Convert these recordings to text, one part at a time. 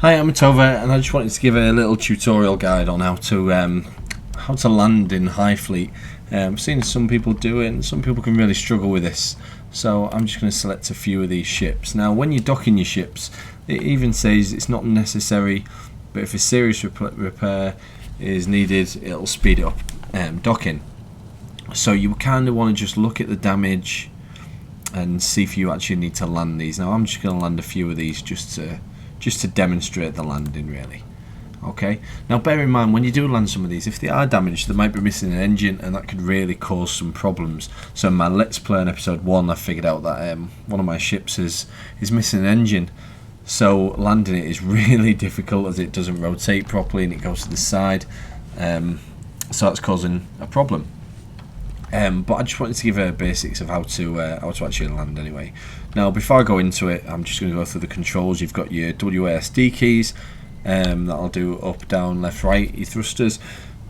Hi, I'm Tova, and I just wanted to give a little tutorial guide on how to land in Highfleet. I've seen some people do it, and some people can really struggle with this. So I'm just going to select a few of these ships. Now, when you're docking your ships, it even says it's not necessary, but if a serious repair is needed, it'll speed it up docking. So you kind of want to just look at the damage and see if you actually need to land these. Now, I'm just going to land a few of these just to demonstrate the landing, really. Okay, now bear in mind when you do land some of these, if they are damaged, they might be missing an engine, and that could really cause some problems. So in my Let's Play on episode 1, I figured out that one of my ships is missing an engine, so landing it is really difficult as it doesn't rotate properly and it goes to the side, so that's causing a problem. But I just wanted to give a basics of how to actually land anyway. Now, before I go into it, I'm just going to go through the controls. You've got your WASD keys, that'll do up, down, left, right, your thrusters,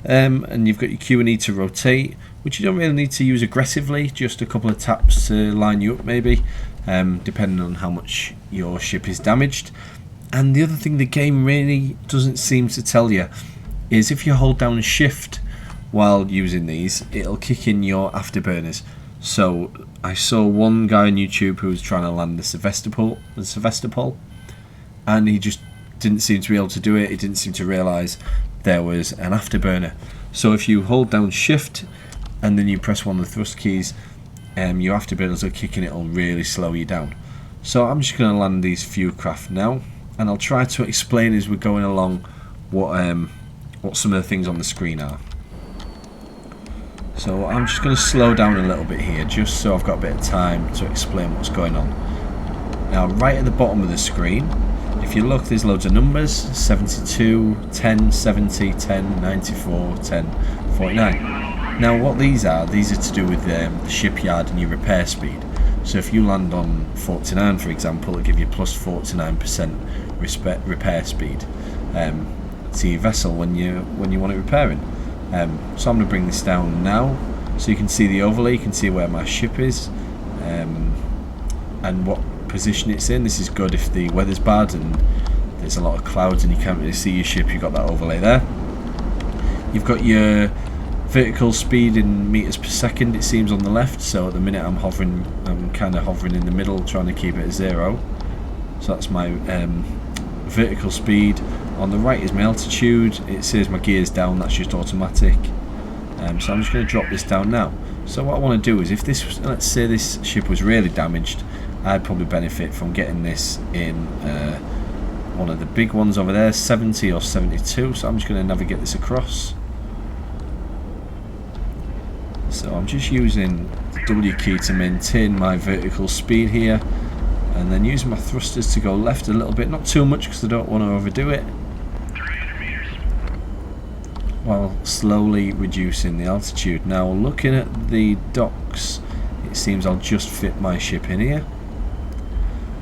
and you've got your Q and E to rotate, which you don't really need to use aggressively, just a couple of taps to line you up maybe, depending on how much your ship is damaged. And the other thing the game really doesn't seem to tell you is if you hold down shift while using these, it'll kick in your afterburners. So I saw one guy on YouTube who was trying to land the Sevastopol, and he just didn't seem to be able to do it. He didn't seem to realise there was an afterburner. So if you hold down shift and then you press one of the thrust keys, your afterburners are kicking, it'll really slow you down. So I'm just going to land these few craft now, and I'll try to explain as we're going along what some of the things on the screen are. So I'm just going to slow down a little bit here, just so I've got a bit of time to explain what's going on. Now, right at the bottom of the screen, if you look, there's loads of numbers: 72, 10, 70, 10, 94, 10, 49. Now, what these are to do with the shipyard and your repair speed. So if you land on 49, for example, it'll give you plus 49% repair speed to your vessel when you want it repairing. So I'm going to bring this down now, so you can see the overlay, you can see where my ship is, and what position it's in. This is good if the weather's bad and there's a lot of clouds and you can't really see your ship. You've got that overlay there. You've got your vertical speed in meters per second, it seems, on the left. So at the minute I'm kind of hovering in the middle, trying to keep it at 0. So that's my vertical speed. On the right is my altitude. It says my gear's down, that's just automatic. So I'm just going to drop this down now. So what I want to do is, if this, let's say this ship was really damaged, I'd probably benefit from getting this in one of the big ones over there, 70 or 72. So I'm just going to navigate this across. So I'm just using the W key to maintain my vertical speed here, and then using my thrusters to go left a little bit, not too much because I don't want to overdo it, while slowly reducing the altitude. Now, looking at the docks, it seems I'll just fit my ship in here.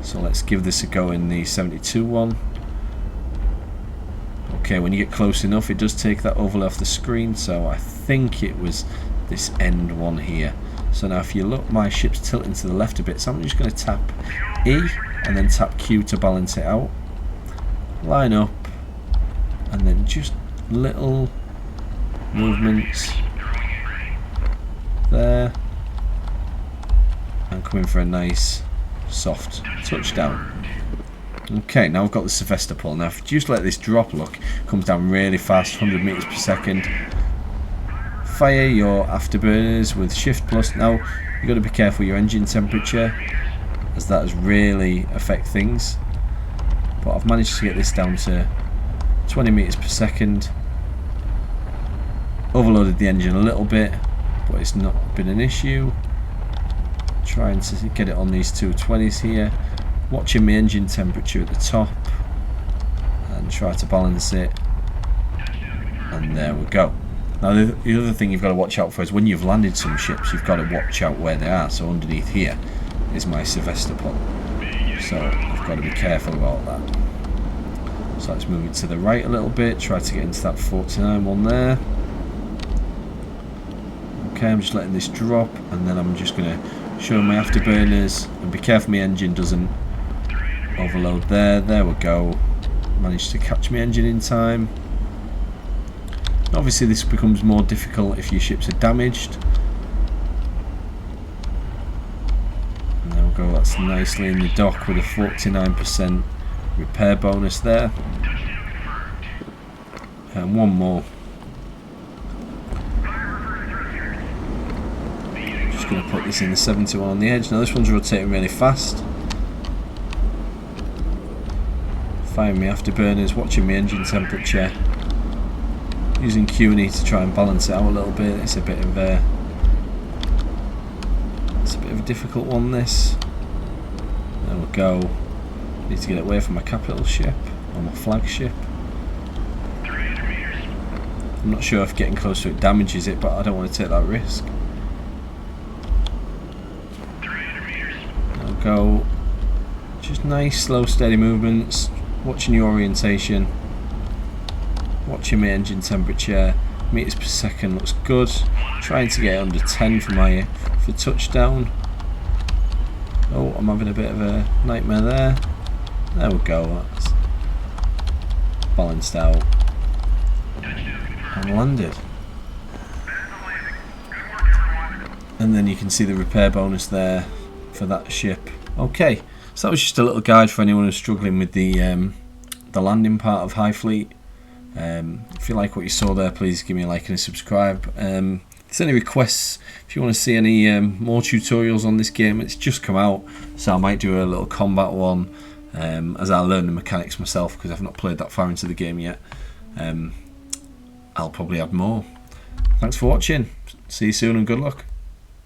So let's give this a go in the 72 one. Okay, when you get close enough, it does take that overlay off the screen, so I think it was this end one here. So now if you look, my ship's tilting to the left a bit, so I'm just going to tap E and then tap Q to balance it out. Line up, and then just little movements there, and coming for a nice soft touchdown. Okay, now I've got the Sevastopol. Now if you just let this drop, look, comes down really fast, 100 meters per second. Fire your afterburners with shift plus. Now you've got to be careful your engine temperature, as that does really affect things, but I've managed to get this down to 20 meters per second. Overloaded the engine a little bit, but it's not been an issue. Trying to get it on these 220s here, watching my engine temperature at the top and try to balance it, and there we go. Now the other thing you've got to watch out for is when you've landed some ships, you've got to watch out where they are. So underneath here is my Sevastopol, so I've got to be careful about that. So let's move it to the right a little bit, try to get into that 49 one there. Okay, I'm just letting this drop, and then I'm just going to show my afterburners and be careful my engine doesn't overload there. There we go. managed to catch my engine in time. Obviously this becomes more difficult if your ships are damaged. And there we go, that's nicely in the dock with a 49% repair bonus there. And one more. Just going to put this in the 71 on the edge. Now this one's rotating really fast. Firing my afterburners, watching my engine temperature. Using Q&E to try and balance it out a little bit. It's a bit of a difficult one, this. There we go. Need to get away from my capital ship or my flagship. I'm not sure if getting close to it damages it, but I don't want to take that risk. There we go. Just nice, slow, steady movements. Watching your orientation. Watching my engine temperature. Meters per second looks good. Trying to get under 10 for touchdown. Oh, I'm having a bit of a nightmare there. There we go. That's balanced out. And landed. And then you can see the repair bonus there for that ship. Okay, so that was just a little guide for anyone who's struggling with the landing part of Highfleet. If you like what you saw there, please give me a like and a subscribe. If there's any requests, if you want to see any more tutorials on this game, it's just come out, so I might do a little combat one as I learn the mechanics myself, because I've not played that far into the game yet. I'll probably add more. Thanks for watching. See you soon and good luck.